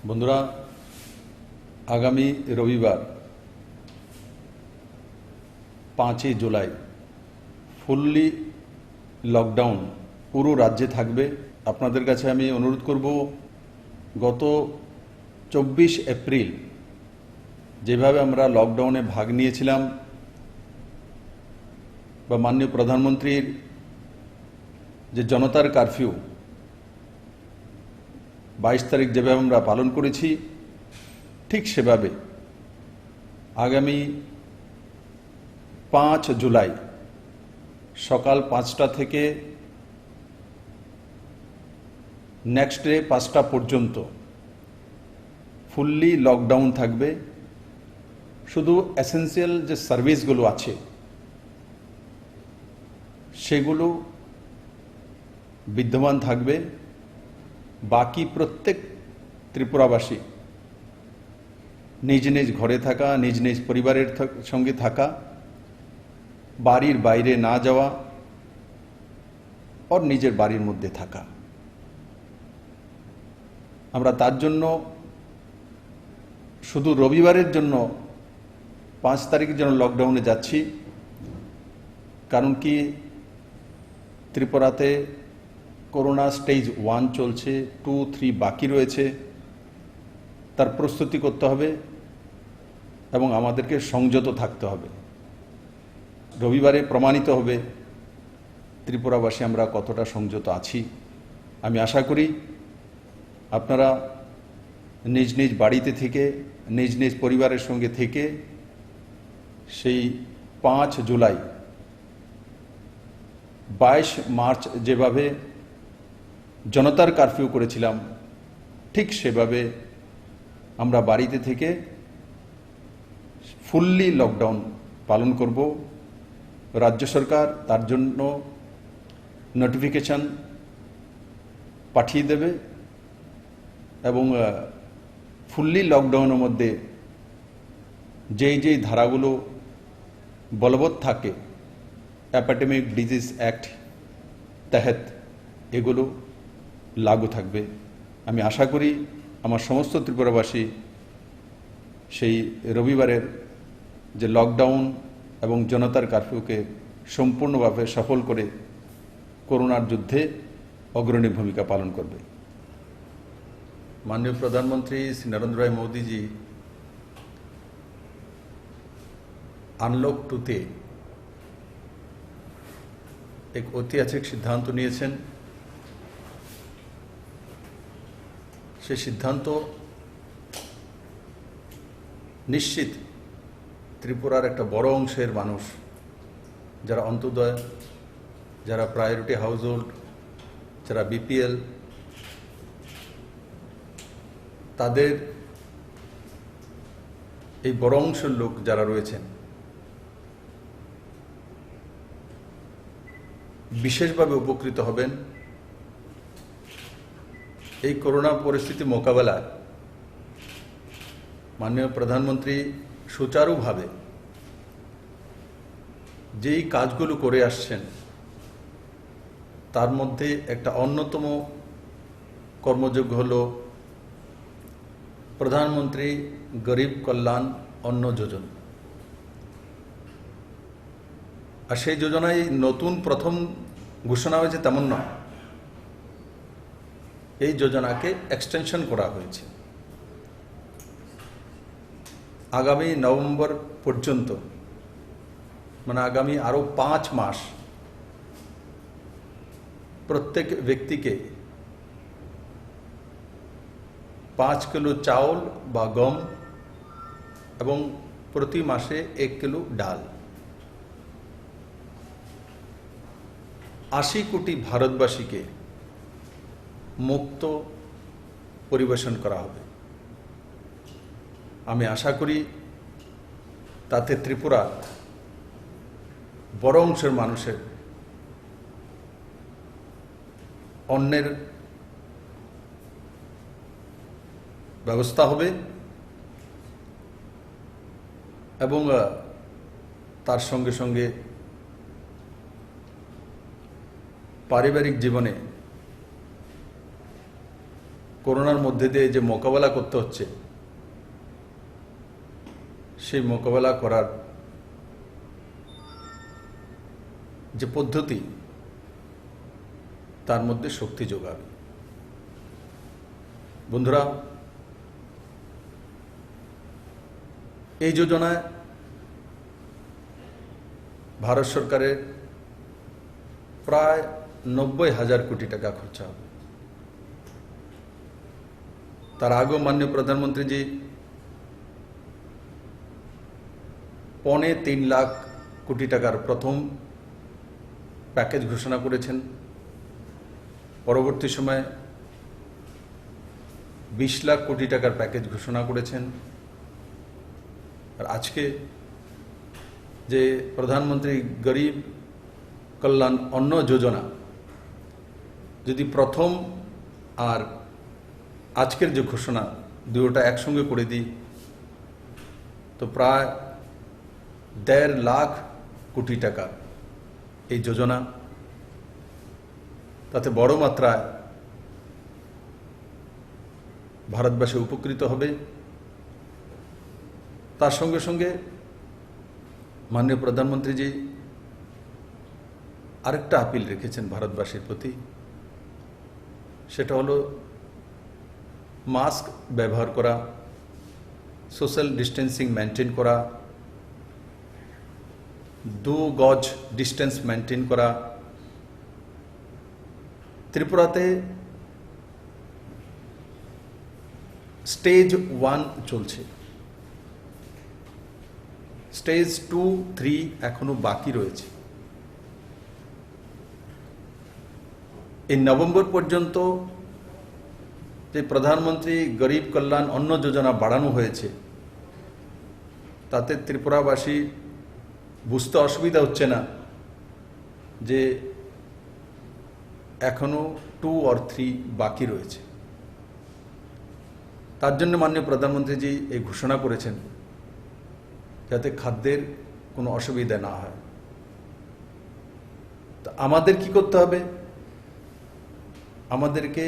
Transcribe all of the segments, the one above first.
বন্ধুরা, আগামী রবিবার 5ই জুলাই ফুললি লকডাউন পুরো রাজ্যে থাকবে। আপনাদের কাছে আমি অনুরোধ করব, গত 24 এপ্রিল যেভাবে আমরা লকডাউনে ভাগ নিয়েছিলাম বা মাননীয় প্রধানমন্ত্রীর যে জনতার কারফিউ 22 তারিখ যেভাবে আমরা পালন করেছি, ঠিক সেভাবে আগামী 5 জুলাই সকাল 5টা থেকে নেক্সট ডে 5টা পর্যন্ত ফুললি লকডাউন থাকবে। শুধু এসেন্সিয়াল যে সার্ভিসগুলো আছে সেগুলো বিদ্যমান থাকবে। বাকি প্রত্যেক ত্রিপুরাবাসী নিজ নিজ ঘরে থাকা, নিজ নিজ পরিবারের সঙ্গে থাকা, বাড়ির বাইরে না যাওয়া আর নিজের বাড়ির মধ্যে থাকা। আমরা তার জন্য শুধু রবিবারের জন্য 5 তারিখের জন্য লকডাউনে যাচ্ছি। কারণ কি, ত্রিপুরাতে করোনা স্টেজ 1 চলছে, 2, 3 বাকি রয়েছে। তার প্রস্তুতি করতে হবে এবং আমাদেরকে সংযত থাকতে হবে। রবিবারে প্রমাণিত হবে ত্রিপুরাবাসী আমরা কতটা সংযত আছি। আমি আশা করি আপনারা নিজ নিজ বাড়িতে থেকে, নিজ নিজ পরিবারের সঙ্গে থেকে সেই 5 জুলাই 22 মার্চ যেভাবে জনতার কারফিউ করেছিলাম, ঠিক সেভাবে আমরা বাড়িতে থেকে ফুললি লকডাউন পালন করব। রাজ্য সরকার তার জন্য নোটিফিকেশন পাঠিয়ে দেবে এবং ফুললি লকডাউনের মধ্যে যেই ধারাগুলো বলবৎ থাকে এপিডেমিক ডিজিজ অ্যাক্ট তহত এগুলো লাগু থাকবে। আমি আশা করি আমার সমস্ত ত্রিপুরাবাসী সেই রবিবারের যে লকডাউন এবং জনতার কারফিউকে সম্পূর্ণভাবে সফল করে করোনার যুদ্ধে অগ্রণী ভূমিকা পালন করবে। माननीय प्रधानमंत्री श्री नरेंद्र भाई मोदी जी আনলক 2তে এক ঐতিহাসিক সিদ্ধান্ত নিয়েছেন। সেই সিদ্ধান্ত নিশ্চিত ত্রিপুরার একটা বড় অংশের মানুষ, যারা অন্তোদয়, যারা প্রায়োরিটি হাউসহোল্ড, যারা বিপিএল, তাদের এই বড় অংশের লোক যারা রয়েছেন বিশেষভাবে উপকৃত হবেন। এই করোনা পরিস্থিতি মোকাবেলায় মাননীয় প্রধানমন্ত্রী সুচারুভাবে যেই কাজগুলো করে আসছেন, তার মধ্যে একটা অন্যতম কর্মযোগ্য হলো প্রধানমন্ত্রী গরিব কল্যাণ অন্ন যোজনা। আর সেই যোজনায় নতুন প্রথম ঘোষণা হয়েছে তেমন নয়, এই যোজনাকে এক্সটেনশন করা হয়েছে আগামী নভেম্বর পর্যন্ত, মানে আগামী আরো 5 মাস প্রত্যেক ব্যক্তিকে 5 কিলো চাউল বা গম এবং প্রতি মাসে 1 কিলো ডাল 80 কোটি ভারতবাসীকে মুক্ত পরিবেশন করা হবে। আমি আশা করি তাতে ত্রিপুরা বড় অংশের মানুষের অন্নের ব্যবস্থা হবে এবং তার সঙ্গে সঙ্গে পারিবারিক জীবনে করোনার মধ্যে দিয়ে যে মোকাবেলা করতে হচ্ছে, সেই মোকাবেলা করার যে পদ্ধতি, তার মধ্যে শক্তি যোগাবে। বন্ধুরা, এই যোজনায় ভারত সরকারের প্রায় 90,000 কোটি টাকা খরচা হবে। তার আগেও মাননীয় প্রধানমন্ত্রীজি 3.25 লাখ কোটি টাকার প্রথম প্যাকেজ ঘোষণা করেছেন। পরবর্তী সময়ে 20 লাখ কোটি টাকার প্যাকেজ ঘোষণা করেছেন। আর আজকে যে প্রধানমন্ত্রী গরিব কল্যাণ অন্ন যোজনা, যদি প্রথম আর আজকের যে ঘোষণা দুটোটা একসঙ্গে করে দিই, তো প্রায় 1.5 লাখ কোটি টাকা এই যোজনা। তাতে বড় মাত্রায় ভারতবাসী উপকৃত হবে। তার সঙ্গে সঙ্গে মাননীয় প্রধানমন্ত্রীজি আরেকটা আপিল রেখেছেন ভারতবাসীর প্রতি, সেটা হলো মাস্ক ব্যবহার করা, সোশ্যাল ডিস্টেন্সিং মেনটেন করা, 2 গজ ডিস্টেন্স মেনটেন করা। ত্রিপুরাতে স্টেজ 1 চলছে, স্টেজ 2, 3 এখনো বাকি রয়েছে। এই নভেম্বর পর্যন্ত যে প্রধানমন্ত্রী গরিব কল্যাণ অন্ন যোজনা বাড়ানো হয়েছে, তাতে ত্রিপুরাবাসী বুঝতে অসুবিধা হচ্ছে না যে এখনো 2 or 3 বাকি রয়েছে। তার জন্য মাননীয় প্রধানমন্ত্রীজি এই ঘোষণা করেছেন যাতে খাদ্যের কোনো অসুবিধা না হয়। তো আমাদের কি করতে হবে? আমাদেরকে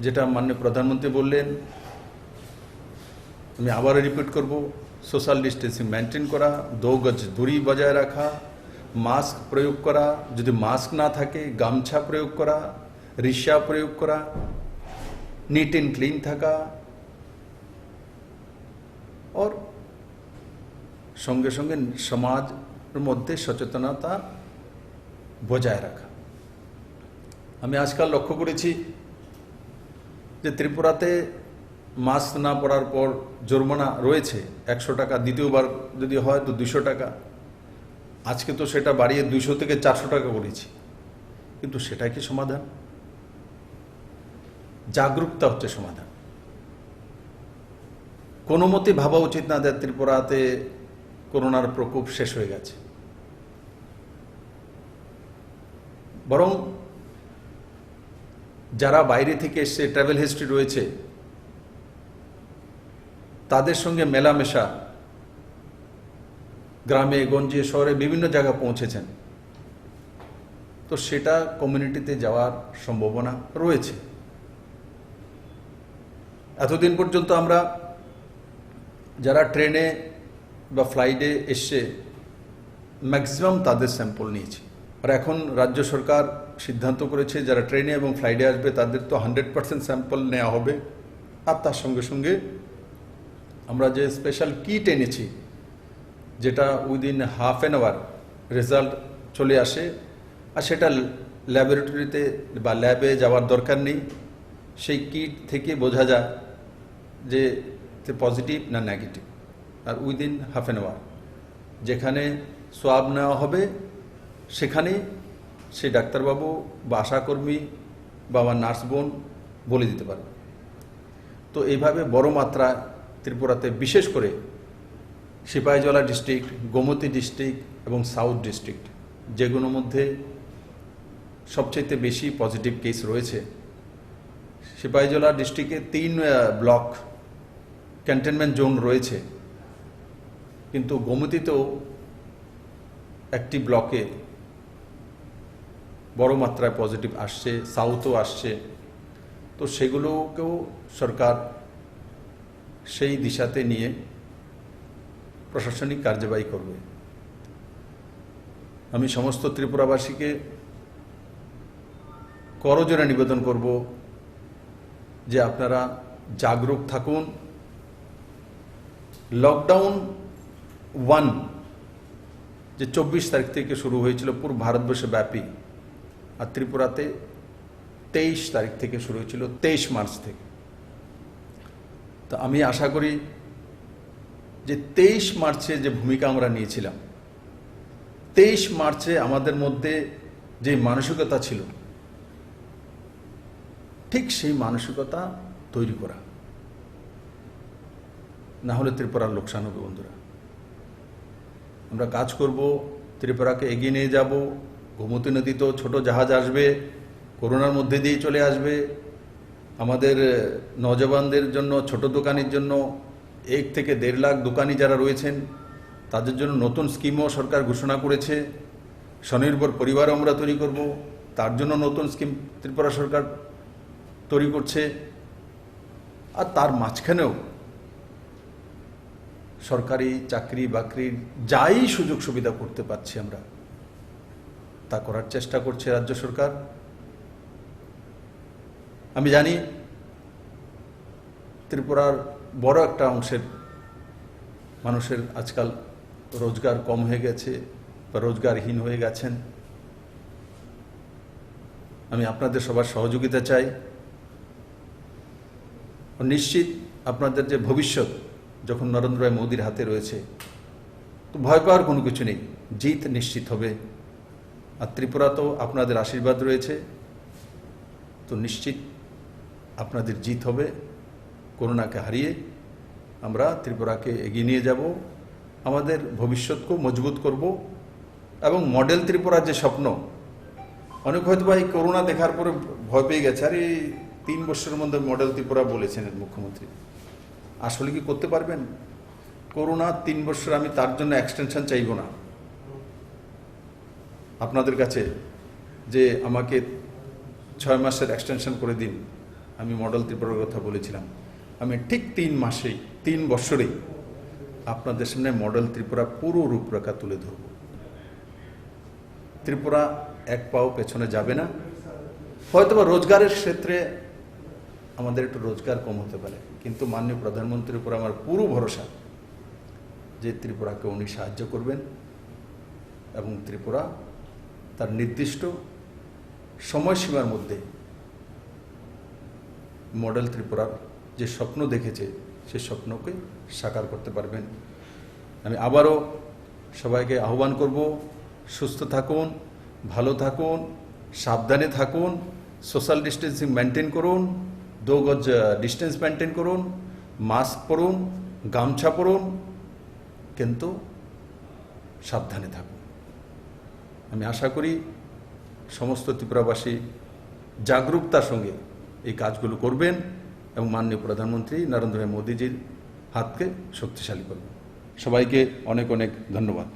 যেটা মাননীয় প্রধানমন্ত্রী বললেন, আমি আবারও রিপিট করব, সোশ্যাল ডিস্টেন্সিং মেনটেন করা, 2 গজ দূরি বজায় রাখা, মাস্ক প্রয়োগ করা, যদি মাস্ক না থাকে গামছা প্রয়োগ করা, রিক্সা প্রয়োগ করা, নিট অ্যান্ড ক্লিন থাকা, और সঙ্গে সঙ্গে সমাজের মধ্যে সচেতনতা বজায় রাখা। আমি আজকাল লক্ষ্য করেছি যে ত্রিপুরাতে মাস্ক না পরার পর জরিমানা রয়েছে 100 টাকা, দ্বিতীয়বার যদি হয় তো 200 টাকা। আজকে তো সেটা বাড়িয়ে 200 থেকে 400 টাকা করেছি। কিন্তু সেটাই কি সমাধান? জাগরুকতা হচ্ছে সমাধান। কোনো মতে ভাবা উচিত না যে ত্রিপুরাতে করোনার প্রকোপ শেষ হয়ে গেছে, বরং যারা বাইরে থেকে এসে ট্রাভেল হিস্ট্রি রয়েছে তাদের সঙ্গে মেলামেশা, গ্রামে গঞ্জে শহরে বিভিন্ন জায়গায় পৌঁছেছেন, তো সেটা কমিউনিটিতে যাওয়ার সম্ভাবনা রয়েছে। এতদিন পর্যন্ত আমরা যারা ট্রেনে বা ফ্লাইটে এসে ম্যাক্সিমাম তাদের স্যাম্পল নিয়েছি। আর এখন রাজ্য সরকার সিদ্ধান্ত করেছে যারা ট্রেনে এবং ফ্লাইটে আসবে তাদের তো 100% স্যাম্পল নেওয়া হবে। আর তার সঙ্গে সঙ্গে আমরা যে স্পেশাল কিট এনেছি, যেটা within half an hour result চলে আসে, আর সেটা ল্যাবরেটরিতে বা ল্যাবে যাওয়ার দরকার নেই। সেই কিট থেকে বোঝা যায় যে পজিটিভ না নেগেটিভ। আর উইদিন হাফ অ্যান আওয়ার যেখানে সোয়াব নেওয়া হবে সেখানেই সেই ডাক্তারবাবু বা আশাকর্মী বা আমার নার্স বোন বলে দিতে পারবে। তো এইভাবে বড় মাত্রায় ত্রিপুরাতে, বিশেষ করে সিপাহীজলা ডিস্ট্রিক্ট, গোমতী ডিস্ট্রিক্ট এবং সাউথ ডিস্ট্রিক্ট, যেগুলোর মধ্যে সবচেয়ে বেশি পজিটিভ কেস রয়েছে, সিপাহীজলা ডিস্ট্রিক্টে 3 ব্লক কন্টেনমেন্ট জোন রয়েছে, কিন্তু গোমতীতেও একটি ব্লকে বড় মাত্রায় পজিটিভ আসছে, সাউথও আসছে। তো সেগুলোকেও সরকার সেই দিশাতে নিয়ে প্রশাসনিক কার্যবাহী করবে। আমি সমস্ত ত্রিপুরাবাসীকে করজোড়ে নিবেদন করব যে আপনারা জাগরুক থাকুন। লকডাউন 1 যে 24 তারিখ থেকে শুরু হয়েছিল পুরো ভারতবর্ষ ব্যাপী, আর ত্রিপুরাতে 23 তারিখ থেকে শুরু হয়েছিল, 23 মার্চ থেকে। তো আমি আশা করি যে 23 মার্চে যে ভূমিকা আমরা নিয়েছিলাম, 23 মার্চে আমাদের মধ্যে যে মানসিকতা ছিল, ঠিক সেই মানসিকতা তৈরি করা, না হলে ত্রিপুরার লোকসান হবে। বন্ধুরা, আমরা কাজ করব, ত্রিপুরাকে এগিয়ে নিয়ে যাব। গোমতী নদীতেও ছোট জাহাজ আসবে, করোনার মধ্যে দিয়ে চলে আসবে। আমাদের নওজওয়ানদের জন্য, ছোট দোকানির জন্য 1 থেকে 1.5 লাখ দোকানি যারা রয়েছেন তাদের জন্য নতুন স্কিমও সরকার ঘোষণা করেছে। স্বনির্ভর পরিবারও আমরা তৈরি করব, তার জন্য নতুন স্কিম ত্রিপুরা সরকার তৈরি করছে। আর তার মাঝখানেও সরকারি চাকরি বাকরির যাই সুযোগ সুবিধা করতে পারছি আমরা, তা করার চেষ্টা করছে রাজ্য সরকার। আমি জানি ত্রিপুরার বড় একটা অংশের মানুষের আজকাল রোজগার কম হয়ে গেছে বা রোজগারহীন হয়ে গেছেন। আমি আপনাদের সবার সহযোগিতা চাই। নিশ্চিত আপনাদের যে ভবিষ্যৎ যখন নরেন্দ্র ভাই মোদির হাতে রয়েছে, তো ভয় পাওয়ার কোনো কিছু নেই, জিত নিশ্চিত হবে। আর ত্রিপুরা তো আপনাদের আশীর্বাদ রয়েছে, তো নিশ্চিত আপনাদের জিত হবে। করোনাকে হারিয়ে আমরা ত্রিপুরাকে এগিয়ে নিয়ে যাব, আমাদের ভবিষ্যৎকেও মজবুত করব। এবং মডেল ত্রিপুরার যে স্বপ্ন, অনেক হয়তো বা এই করোনা দেখার পরে ভয় পেয়ে গেছে, আর এই 3 বছরের মধ্যে মডেল ত্রিপুরা বলেছেন মুখ্যমন্ত্রী। আসলে কি করতে পারবেন? করোনা 3 বছর, আমি তার জন্য এক্সটেনশন চাইব না আপনাদের কাছে যে আমাকে 6 মাসের এক্সটেনশন করে দিন। আমি মডেল ত্রিপুরার কথা বলেছিলাম। আমি ঠিক 3 মাসেই, 3 বছরেই আপনাদের সামনে মডেল ত্রিপুরা পুরো রূপরেখা তুলে ধরব। ত্রিপুরা এক পাও পেছনে যাবে না। হয়তোবা রোজগারের ক্ষেত্রে আমাদের একটু রোজগার কম হতে পারে, কিন্তু মাননীয় প্রধানমন্ত্রীর উপর আমার পুরো ভরসা যে ত্রিপুরাকে উনি সাহায্য করবেন এবং ত্রিপুরা তার নির্দিষ্ট সময়সীমার মধ্যে মডেল ত্রিপুরার যে স্বপ্ন দেখেছে সেই স্বপ্নকে সাকার করতে পারবেন। আমি আবারও সবাইকে আহ্বান করব, সুস্থ থাকুন, ভালো থাকুন, সাবধানে থাকুন, সোশ্যাল ডিস্টেন্সিং মেনটেন করুন, 2 গজ ডিস্টেন্স মেনটেন করুন, মাস্ক পরুন, গামছা পরুন, কিন্তু সাবধানে থাকুন। আমি আশা করি সমস্ত ত্রিপুরাবাসী জাগরুকতার সঙ্গে এই কাজগুলো করবেন এবং মাননীয় প্রধানমন্ত্রী নরেন্দ্র মোদীজির হাতকে শক্তিশালী করবেন। সবাইকে অনেক অনেক ধন্যবাদ।